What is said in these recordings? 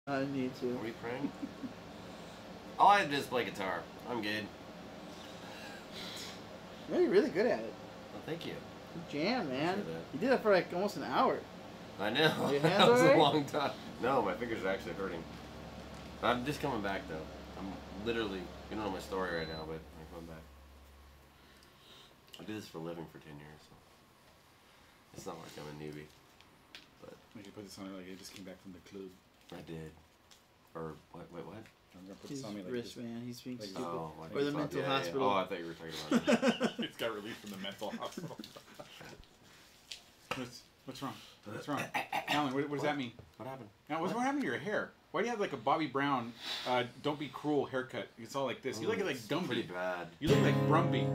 I need to. Are we praying? All I did is play guitar. I'm good. Yeah, you're really good at it. Well, thank you. You jam, man. You did that for like almost an hour. I know. Your hands That was all right? a long time. No, my fingers are actually hurting. I'm just coming back though. I'm literally, you don't know my story right now, but I'm coming back. I did this for a living for 10 years, so it's not like I'm a newbie. But you put this on like it just came back from the club. I did. Or what? Wait, what? I'm gonna put His this on me like wrist, this. man. He's being Like, stupid. Oh, Or the mental hospital. Oh, I thought you were talking about it. It's got released from the mental hospital. What's wrong? What's wrong? Alan, what does that mean? What happened? Now, what happened to your hair? Why do you have like a Bobby Brown, don't be cruel haircut? It's all like this. You look like Gumby. Pretty bad. You look like Brumby.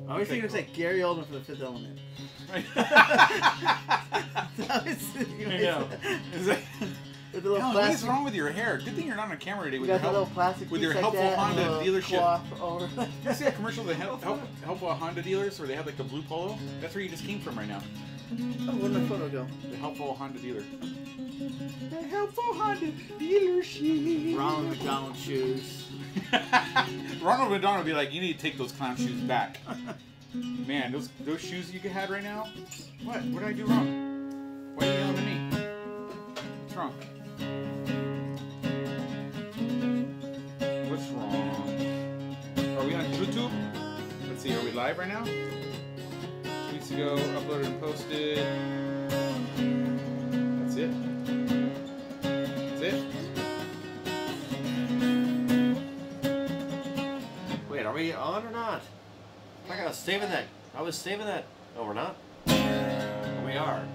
I always think it looks like Gary Oldman from The Fifth Element. I know. It's like, With the little Alan, what is plastic. wrong with your hair? Good thing you're not on camera today You with got your the little plastic with your piece like helpful that, Honda and a dealership. cloth over. Did you see a commercial of the helpful Honda dealers where they had like the blue polo? That's where you just came from right now. Oh, where'd my photo go? The helpful Honda dealer. The helpful Honda dealership. Ronald McDonald shoes. Ronald McDonald would be like, you need to take those clown shoes back. Man, those shoes you had right now. What? What did I do wrong? Why are you yelling at me? What's wrong? What's wrong? Are we on YouTube? Let's see. Are we live right now? 2 weeks ago, uploaded and posted. That's it. That's it. Wait, are we on or not? I was saving that. I was saving that. Oh, we're not? We are.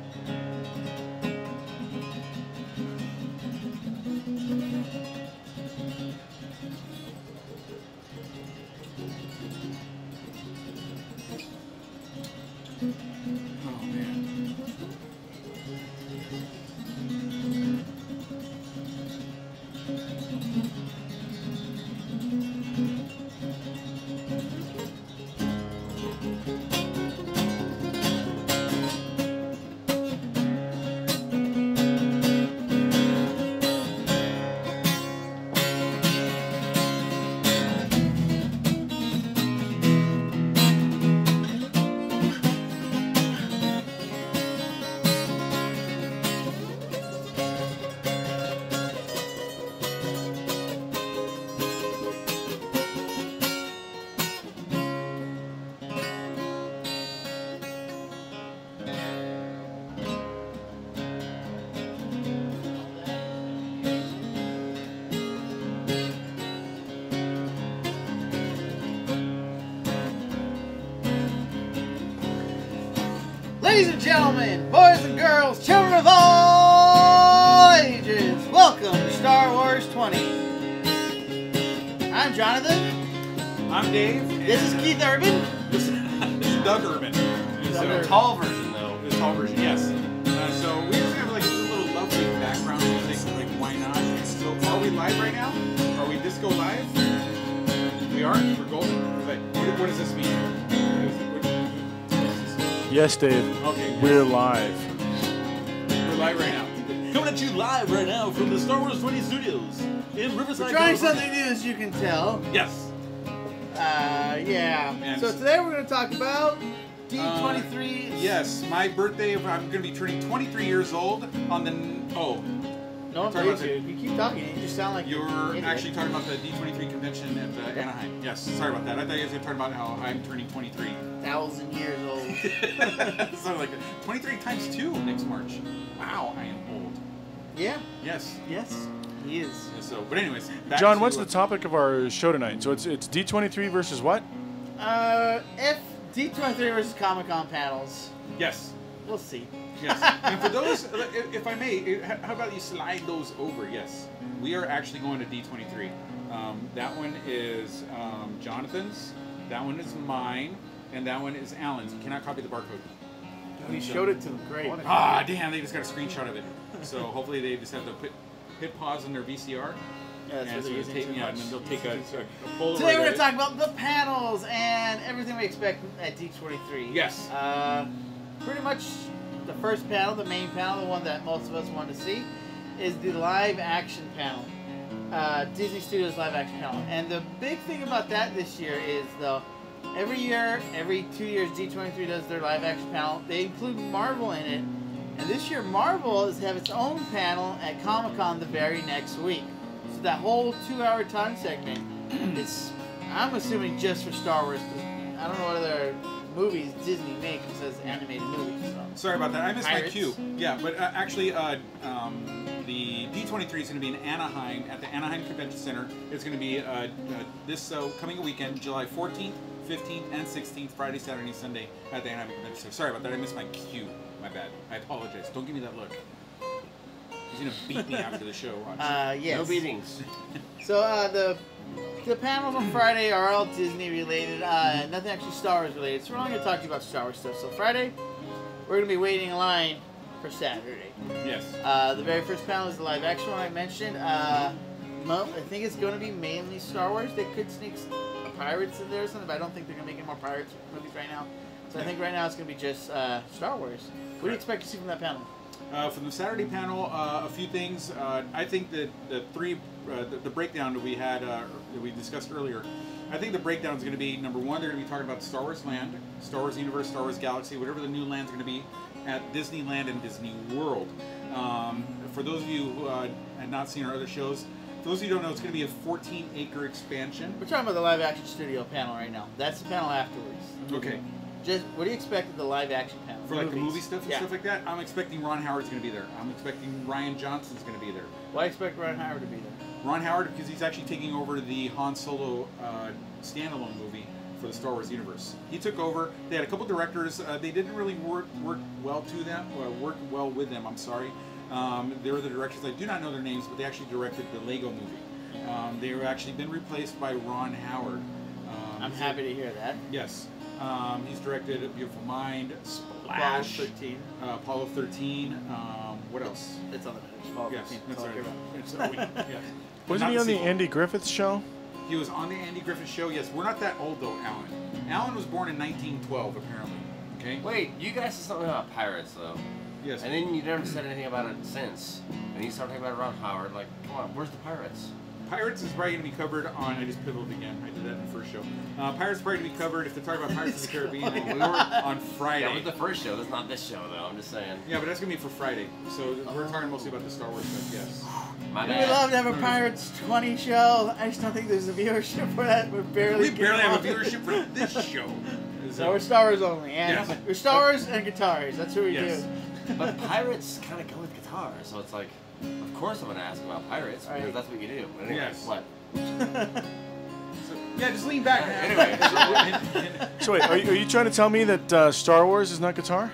Oh, man. Ladies and gentlemen, boys and girls, children of all ages, welcome to Star Wars 20. I'm Jonathan. I'm Dave. This is Keith Urban. This is Doug Urban. It's Urban. a tall version, though. The tall version, yes. So we just have like a little lovely background music, like why not? So are we live right now? Are we disco live? We are? We're golden? Like, what does this mean? Yes, Dave. Okay. We're live. We're live right now. Coming at you live right now from the Star Wars 20 studios in Riverside. We're trying California. something new, as you can tell. Yes. Yeah. And So today we're going to talk about D23. Yes, my birthday, I'm going to be turning 23 years old on the... Oh, No one Sorry plays about you. You keep talking. You just sound like you're an idiot. actually talking about the D23 convention at Anaheim. Yes, sorry about that. I thought you guys were talking about how I'm turning 23. 1,000 years old. So like 23 times 2 next March. Wow, I am old. Yeah. Yes. Yes. He is. So, but anyways, back John, to, what's the topic of our show tonight? So it's D23 versus what? If D23 versus Comic-Con panels. Yes. We'll see. Yes. And for those, if I may, how about you slide those over? Yes. We are actually going to D23. That one is Jonathan's. That one is mine. And that one is Alan's. You cannot copy the barcode. We showed it to them. Great. Ah, damn, they just got a screenshot of it. So hopefully they just have to hit pause on their VCR. Yeah, that's And what so they're they'll using take, too yeah, and much. then they'll take a Polaroid. Today we're going of to talk about the panels and everything we expect at D23. Yes. Pretty much the first panel, the main panel, the one that most of us want to see. is the live action panel. Disney Studios live action panel. And the big thing about that this year is, though, every year, every 2 years, D23 does their live action panel. They include Marvel in it. And this year, Marvel is have its own panel at Comic-Con the very next week. So that whole 2-hour time segment is, I'm assuming, just for Star Wars. 'Cause I don't know what other movies Disney makes besides animated movies. So. Sorry about that. I missed Pirates. my cue. Yeah, but actually, the D23 is going to be in Anaheim at the Anaheim Convention Center. It's going to be this coming weekend, July 14th, 15th, and 16th, Friday, Saturday, Sunday at the Anaheim Convention Center. Sorry about that. I missed my cue. My bad. I apologize. Don't give me that look. He's going to beat me after the show. Watch. Yes. No beatings. So the panels on Friday are all Disney related. Nothing actually Star Wars related. So we're only going to talk to you about Star Wars stuff. So Friday, we're going to be waiting in line for Saturday. Yes. The very first panel is the live action one I mentioned. I think it's going to be mainly Star Wars. They could sneak Pirates in there or something, but I don't think they're going to make any more Pirates movies right now. So I think right now it's going to be just Star Wars. What do you expect to see from that panel? From the Saturday panel, a few things. I think that the breakdown that we had, that we discussed earlier, I think the breakdown is going to be, number one, they're going to be talking about Star Wars Land, Star Wars Universe, Star Wars Galaxy, whatever the new land's going to be at Disneyland and Disney World. For those of you who had not seen our other shows, for those of you who don't know, it's going to be a 14-acre expansion. We're talking about the live action studio panel right now. That's the panel afterwards. Okay. Just what do you expect of the live action panel? For like the movie stuff and Yeah. stuff like that, I'm expecting Ron Howard's going to be there. I'm expecting Ryan Johnson's going to be there. Why expect Ron Howard to be there? Ron Howard, because he's actually taking over the Han Solo standalone movie for the Star Wars universe. He took over. They had a couple directors. They didn't really work well with them. I'm sorry. They were the directors. I do not know their names, but they actually directed the Lego movie. They were actually been replaced by Ron Howard. I'm happy to hear that. Yes. He's directed A Beautiful Mind, Splash, Apollo 13. What else? It's on the page. Apollo Yes, 13. that's That's all I care right. about. Yeah. Wasn't he on the Andy Griffith show? He was on the Andy Griffith show. Yes, we're not that old though, Alan. Alan was born in 1912, apparently. Okay. Wait, you guys said something about pirates, though. Yes. And then you never said anything about it since. And you started talking about Ron Howard. Like, come on, where's the pirates? Pirates is probably going to be covered on. I just pivoted again. I did that in the first show. Pirates is probably going to be covered if they're talking about Pirates of the Caribbean. We were on Friday. Yeah, with the first show. That's not this show, though. I'm just saying. Yeah, but that's going to be for Friday. So we're talking mostly about the Star Wars stuff. Yes. My We would bad. love to have a Pirates 20 show. I just don't think there's a viewership for that. We're barely. We barely getting have a on. viewership for this show. So we're Star Wars only, and Yes. we're Star Wars and guitars. That's who we Yes. do. But pirates kind of go with guitar, so it's like, of course I'm going to ask about pirates, because Right. that's what you do. But anyway, Yes. what? So, yeah, just lean back. Anyway, So wait, are you trying to tell me that Star Wars is not guitar?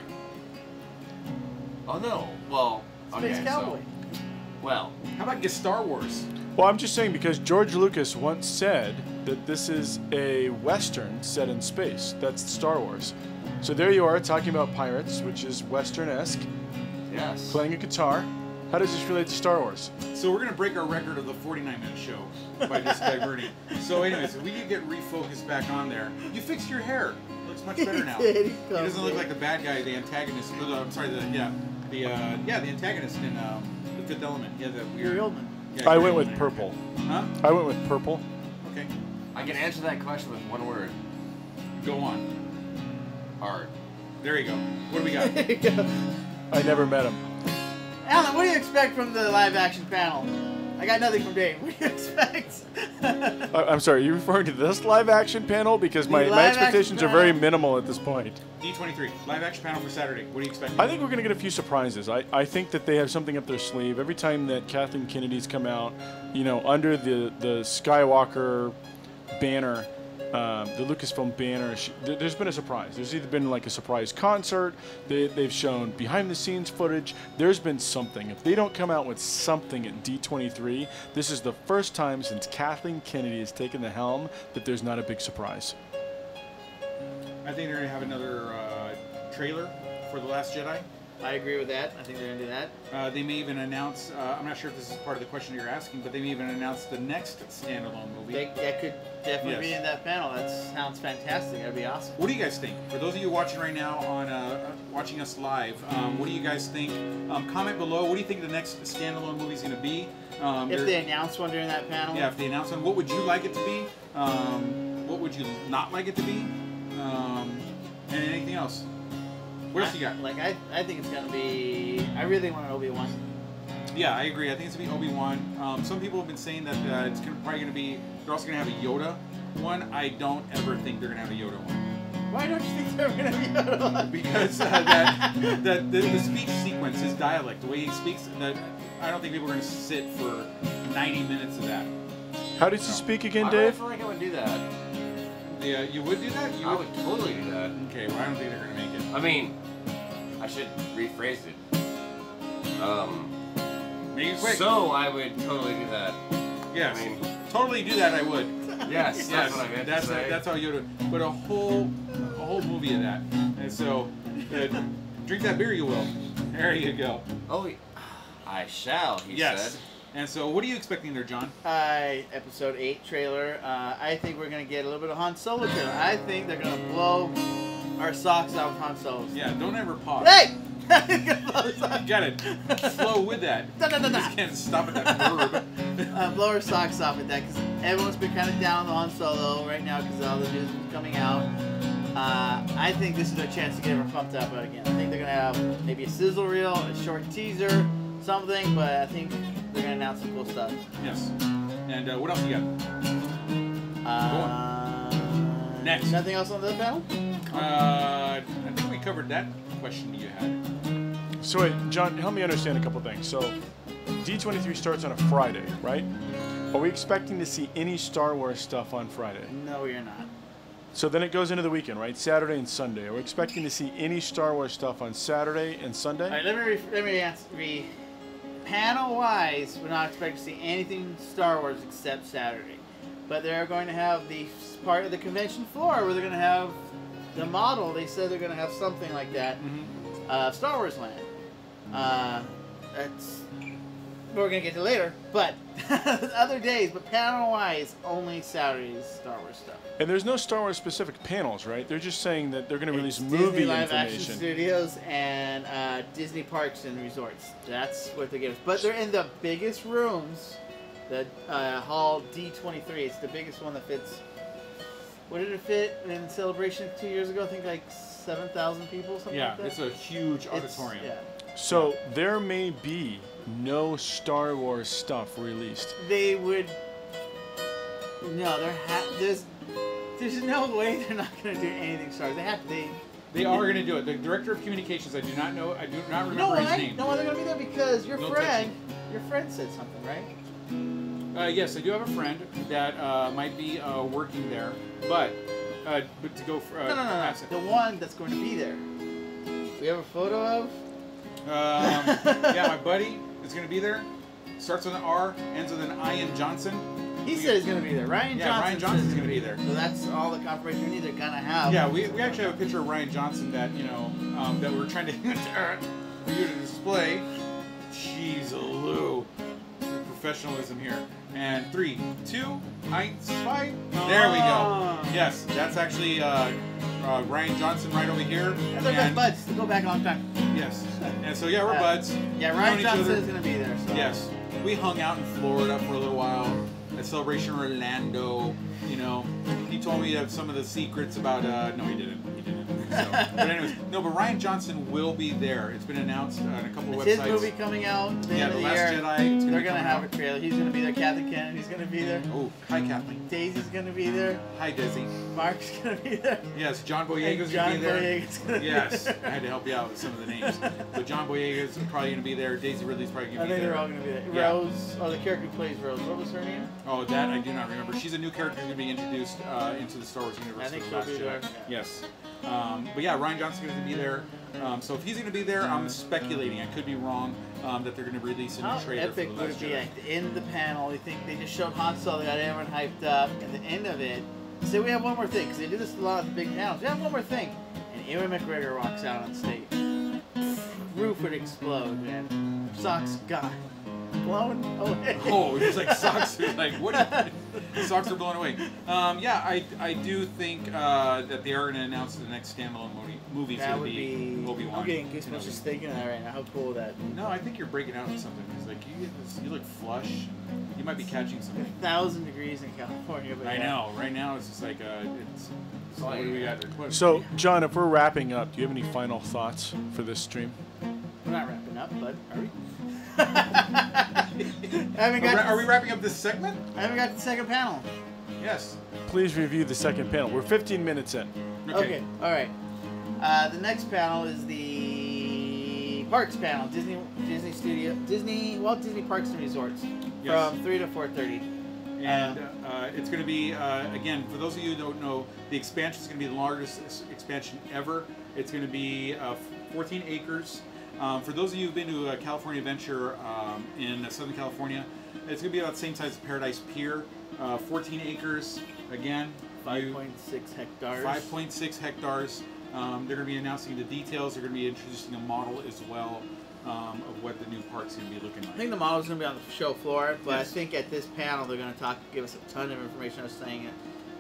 oh no. Well, Space okay, Cowboy. so, well, How about get Star Wars? Well, I'm just saying because George Lucas once said that this is a Western set in space. That's Star Wars. So there you are talking about pirates, which is Western-esque, yes. playing a guitar. How does this relate to Star Wars? So we're gonna break our record of the 49-minute show by just diverting. So anyways, we can get refocused back on there. You fixed your hair. Looks much better now. He did. He doesn't look like the bad guy, the antagonist. I'm sorry, the antagonist in The Fifth Element. Yeah, the Gary weird. Oldman. Yeah, I Gary went with Oldman. purple. Huh? I went with purple. Okay. I can answer that question with one word. Go on. Art. There you go. What do we got? There you go. I never met him. Alan, what do you expect from the live action panel? I got nothing from Dave. What do you expect? I'm sorry, are you referring to this live action panel? Because my live action expectations are very panel. minimal at this point. D23 live action panel for Saturday. What do you expect? I think we're going to get a few surprises. I think that they have something up their sleeve. Every time that Kathleen Kennedy's come out, you know, under the Skywalker banner, the Lucasfilm banner, there's been a surprise. There's either been like a surprise concert, they've shown behind-the-scenes footage. There's been something. If they don't come out with something at D23, this is the first time since Kathleen Kennedy has taken the helm that there's not a big surprise. I think they're gonna have another trailer for The Last Jedi. I agree with that. I think they're gonna do that. They may even announce. I'm not sure if this is part of the question you're asking, but they may even announce the next standalone movie. That could definitely be Yes. in that panel. That sounds fantastic. That'd be awesome. What do you guys think? For those of you watching right now on watching us live, what do you guys think? Comment below. What do you think the next standalone movie is going to be? If they announce one during that panel. Yeah, if they announce one, what would you like it to be? What would you not like it to be? And anything else? What else you got? Like I think it's gonna be. I really want an Obi-Wan. Yeah, I agree. I think it's gonna be Obi-Wan. Some people have been saying that it's probably gonna be. They're also gonna have a Yoda one. I don't ever think they're gonna have a Yoda one. Why don't you think they're gonna be Yoda? Because the speech sequence, his dialect, the way he speaks, that I don't think people are gonna sit for 90 minutes of that. How does he speak again, I Dave? feel like I would do that. Yeah, you would do that? I would totally do that. Okay, well, I don't think they're gonna make it. I mean, I should rephrase it. Make it quick. So I would totally do that. Yes, I mean, totally do that. I would. yes, that's what I meant to say. That's how you would. But a whole movie of that. And so, drink that beer, you will. There you go. Oh, I shall. He said. And so, what are you expecting there, John? Episode 8 trailer. I think we're gonna get a little bit of Han Solo trailer. I think they're gonna blow our socks off Han Solo. Yeah, don't ever pause. Hey! You got it. Flow with that. Da, da, da, da. Just can't stop at that verb. Blow our socks off at that because everyone's been kind of down on Han Solo right now because all the news is coming out. I think this is their chance to get her pumped up again. I think they're gonna have maybe a sizzle reel, a short teaser, something, but I think they're gonna announce some cool stuff. Yes. And what else you got? Next. Nothing else on the panel? I think we covered that question you had. So wait, John, help me understand a couple things. So D23 starts on a Friday, right? Are we expecting to see any Star Wars stuff on Friday? No, you're not. So then it goes into the weekend, right? Saturday and Sunday. Are we expecting to see any Star Wars stuff on Saturday and Sunday? All right, let me answer. Panel-wise, we're not expecting to see anything Star Wars except Saturday. But they're going to have the part of the convention floor where they're going to have the model. They said they're going to have something like that. Mm-hmm. Star Wars Land. That's we're going to get to later. But other days, but panel-wise, only Saturdays Star Wars stuff. And there's no Star Wars specific panels, right? They're just saying that they're going to release movie Disney Live Action information. Studios and Disney Parks and Resorts. That's what they're giving us. But they're in the biggest rooms. The Hall D23. It's the biggest one that fits. What did it fit in Celebration 2 years ago? I think like 7,000 people, something like that. It's a huge auditorium. So there may be no Star Wars stuff released. They would. No, there's no way they're not going to do anything Star Wars. They have to. They are going to do it. The director of communications, I do not remember his name. No, they're going to be there because your Don't friend said something, right? Yes, I do have a friend that might be working there, but to go for No. The one that's going to be there. We have a photo of. Yeah, my buddy is going to be there. Starts with an R, ends with an Ian Johnson. He said he's going to be there. Ryan Johnson's going to be there. So that's all the confirmation we need. They're going to have. Yeah, we actually have a picture of Ryan Johnson that that we're trying to for you to display. Jeez, Lou, professionalism here. And 3, 2, 1, 5. There we go. Yes, that's actually Ryan Johnson right over here. And they're best buds. They go back a long time. Yes. And so yeah, we're buds. Yeah, We've Ryan known each Johnson other. is going to be there. So. Yes. We hung out in Florida for a little while at Celebration Orlando. He told me some of the secrets about. No, he didn't. So, but anyways, but Ryan Johnson will be there. It's been announced on a couple It's websites. his movie coming out. The end The of the Last year. Jedi. It's They're going to have out. a trailer. He's going to be there. Kathleen Kennedy's going to be there. Oh, hi Kathleen. Daisy's going to be there. Hi Desi. Mark's going to be there. Yes, John Boyega's And going to be there. Boyega's going to be Yes, there. I had to help you out with some of the names. But John Boyega's probably going to be there. Daisy Ridley's probably going I to be think there. they're all going to be there. Yeah. Rose, the character who plays Rose. What was her name? Oh, that I do not remember. She's a new character who's going to be introduced into the Star Wars universe. I think for she'll The be Last there. Jedi. Yes. But yeah, Ryan Johnson's going to be there. So if he's going to be there, I'm speculating. I could be wrong that they're going to release a How new trailer epic for The would Last it be Jedi. at the end of the panel? You think they just showed Han Solo, they got everyone hyped up, and the end of it, say we have one more thing, because they do this a lot of the big panels. We have one more thing, and Ewan McGregor walks out on stage. roof would explode, man. Socks gone. Blown away. Oh, it's like socks. Like what? Socks are blown away. Yeah, I do think that they are going to announce the next standalone movie is That going to would be Obi-Wan. I'm getting goosebumps just thinking of that right now. How cool would that? No, I think you're breaking out into something. It's like you look flush. You might be catching something. 1,000 degrees in California. But I yeah. know. Right now, it's just like it's what do we got there? So, John, if we're wrapping up, do you have any final thoughts for this stream? We're not wrapping up, but are we? Are we wrapping up this segment? I haven't got the second panel. Yes. Please review the second panel. We're 15 minutes in. Okay. All right. The next panel is the Parks panel. Walt Disney Parks and Resorts. Yes. From 3 to 4:30. And it's going to be, again, for those of you who don't know, the expansion is going to be the largest expansion ever. It's going to be 14 acres. For those of you who've been to a California Adventure in Southern California, it's going to be about the same size as Paradise Pier. 14 acres, again. 5.6 hectares. 5.6 hectares. They're going to be announcing the details. They're going to be introducing a model as well of what the new park's going to be looking like. I think the model's going to be on the show floor, but Yes. I think at this panel they're going to give us a ton of information. I was saying it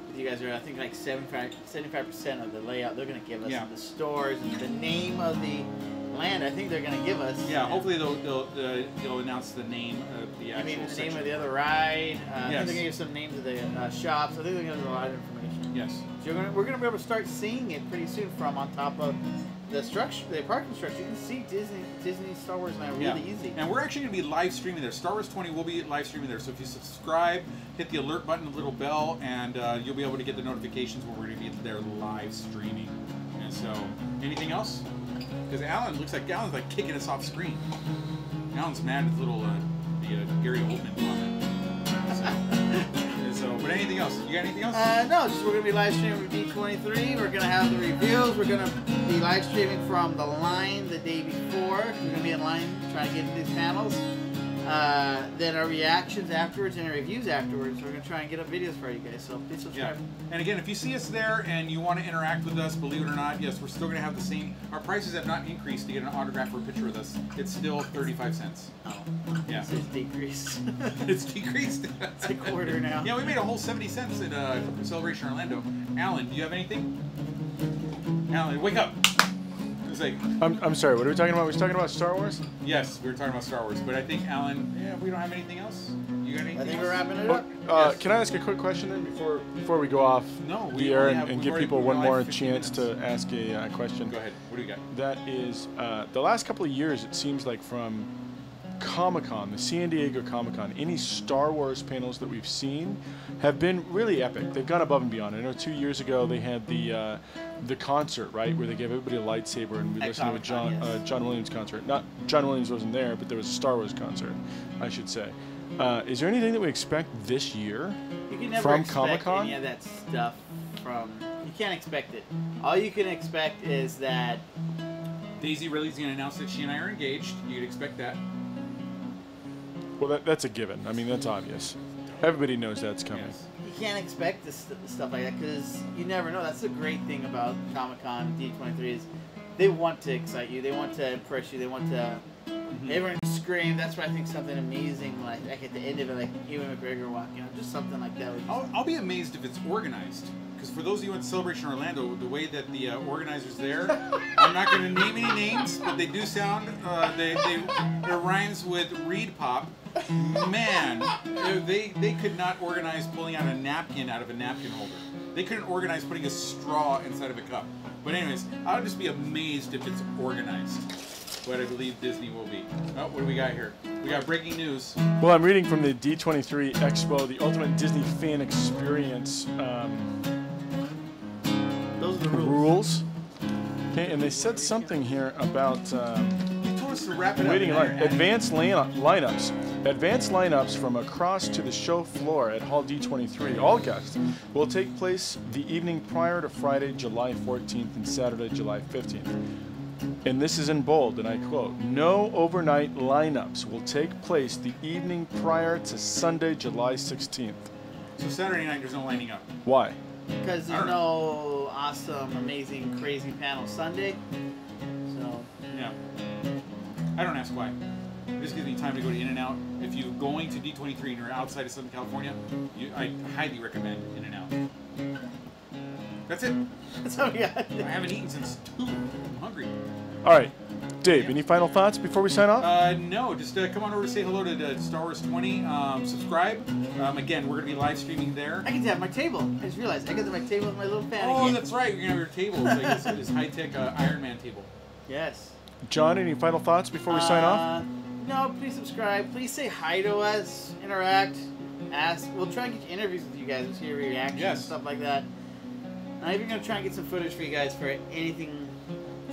with you guys earlier. I think like 75% of the layout they're going to give us. Yeah. The stores and the name of the land. I think they're going to give us. Yeah, hopefully they'll announce the name of the I actual mean, the section. name of the other ride. I think Yes. they're going to give some names of the shops. I think they're going to give us a lot of information. Yes. So we're going to be able to start seeing it pretty soon from on top of the structure, the parking structure. You can see Disney Star Wars Land really easy. And we're actually going to be live streaming there. Star Wars 20 will be live streaming there. So if you subscribe, hit the alert button, the little bell, and you'll be able to get the notifications when we're going to be there live streaming. And so, anything else? Because Alan looks like Alan's like kicking us off screen. Alan's mad at the little Gary Oldman comment. So, but anything else? You got anything else? No, just we're going to be live streaming with D23. We're going to have the reviews. We're going to be live streaming from the line the day before. We're going to be in line trying to get into these panels. Then our reactions afterwards and our reviews afterwards. We're going to try and get up videos for you guys. So please subscribe. Yeah. And again, if you see us there and you want to interact with us, believe it or not, yes, we're still going to have the same. Our prices have not increased to get an autograph or a picture with us. It's still 35 cents. Oh, Yeah. it's decreased. It's decreased. It's a quarter now. Yeah, we made a whole 70 cents at Celebration Orlando. Alan, do you have anything? Alan, wake up. It's like, I'm sorry, what are we talking about? We're talking about Star Wars? yes, we were talking about Star Wars, but I think Alan, we don't have anything else. You got anything I think else? we're wrapping it up. Yes. Can I ask a quick question then before we go off No, we the air only have- and we've give already people been one live more 15 chance minutes. to ask a question? Go ahead. What do you got? That is, the last couple of years, it seems like from Comic-Con, the San Diego Comic-Con, any Star Wars panels that we've seen have been really epic. They've gone above and beyond. I know 2 years ago they had the concert, right, where they gave everybody a lightsaber and we At listened to a Comic-Con, yes. John Williams concert. Not John Williams wasn't there, but there was a Star Wars concert, I should say. Is there anything that we expect this year You can never from expect Comic-Con? any of that stuff from. You can't expect it. All you can expect is that. Daisy Ridley's going to announce that she and I are engaged. You'd expect that. Well, that's a given. I mean, that's obvious. Everybody knows that's coming. Yes. You can't expect this stuff like that because you never know. That's the great thing about Comic-Con and D23 is they want to excite you. They want to impress you. They want to. Everyone scream. That's why I think something amazing like at the end of it, like Ewan McGregor walking out, just something like that. Would I'll be amazed if it's organized. Because for those of you at Celebration Orlando, the way that the organizers there, I'm not going to name any names, but they do sound, it rhymes with Reed Pop. Man, they could not organize pulling out a napkin out of a napkin holder. They couldn't organize putting a straw inside of a cup. But anyways, I'll just be amazed if it's organized. But I believe Disney will be. Oh, what do we got here? We got breaking news. Well, I'm reading from the D23 Expo, the Ultimate Disney Fan Experience those are the rules. rules. Okay, and they said something here about You told us to wrap it waiting in up. line. Advanced lineups. Advanced lineups from across to the show floor at Hall D23, all guests, will take place the evening prior to Friday, July 14th and Saturday, July 15th. And this is in bold, and I quote, "No overnight lineups will take place the evening prior to Sunday, July 16th. So Saturday night, there's no lining up. Why? Because I there's don't no awesome, amazing, crazy panel Sunday. So Yeah. I don't ask why. It just gives me time to go to In-N-Out. If you're going to D23 and you're outside of Southern California, I highly recommend In-N-Out. That's it. That's all we got. I haven't eaten since 2. I'm hungry. All right. Dave, any final thoughts before we sign off? No, just come on over to say hello to Star Wars 20. Subscribe. Again, we're going to be live streaming there. I get to have my table. I just realized I got to have my table with my little fan Oh, again. that's right. You're going to have your table. It's like this high-tech Iron Man table. Yes. John, any final thoughts before we sign off? No, please subscribe. Please say hi to us. Interact. Ask. We'll try and get you interviews with you guys and see your reactions and stuff like that. I'm even going to try and get some footage for you guys for anything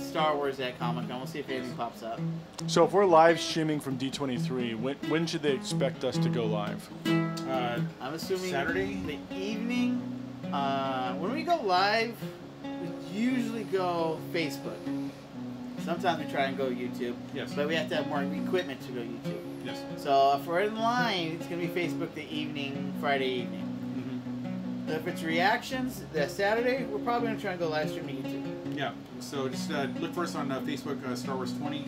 Star Wars at Comic-Con. We'll see if anything pops up. So if we're live streaming from D23, when should they expect us to go live? I'm assuming Saturday? the evening. When we go live, we usually go Facebook. Sometimes we try and go YouTube. Yes. But we have to have more equipment to go YouTube. Yes. So if we're in line, it's going to be Facebook the evening, Friday evening. Mm-hmm. If it's reactions, that Saturday, we're probably going to try and go live stream to YouTube. Yeah, so just look for us on Facebook, Star Wars 20.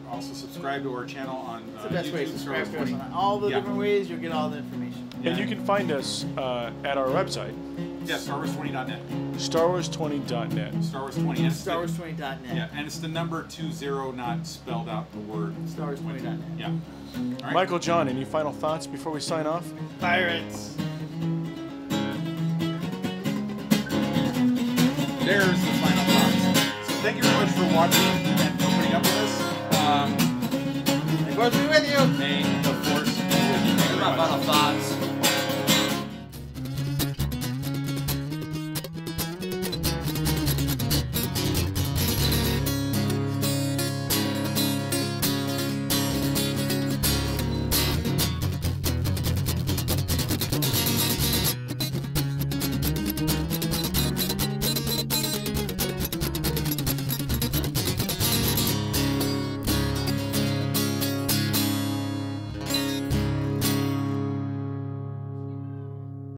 Also subscribe to our channel on It's the best YouTube, way to Star subscribe Wars to us 20. on all the Yeah. different ways. You'll get all the information. Yeah. And you can find us at our website, Yeah, StarWars20.net. StarWars20.net. Star Wars 20. And it's the- StarWars20.net. Yeah, and it's the number 20, not spelled out the word. StarWars20.net. Yeah. All right. Michael, John, any final thoughts before we sign off? Pirates. There's the final thoughts. So thank you very much for watching and for putting up with us. The Force be with you. May the Force be with you. Thank you very much. Final thought.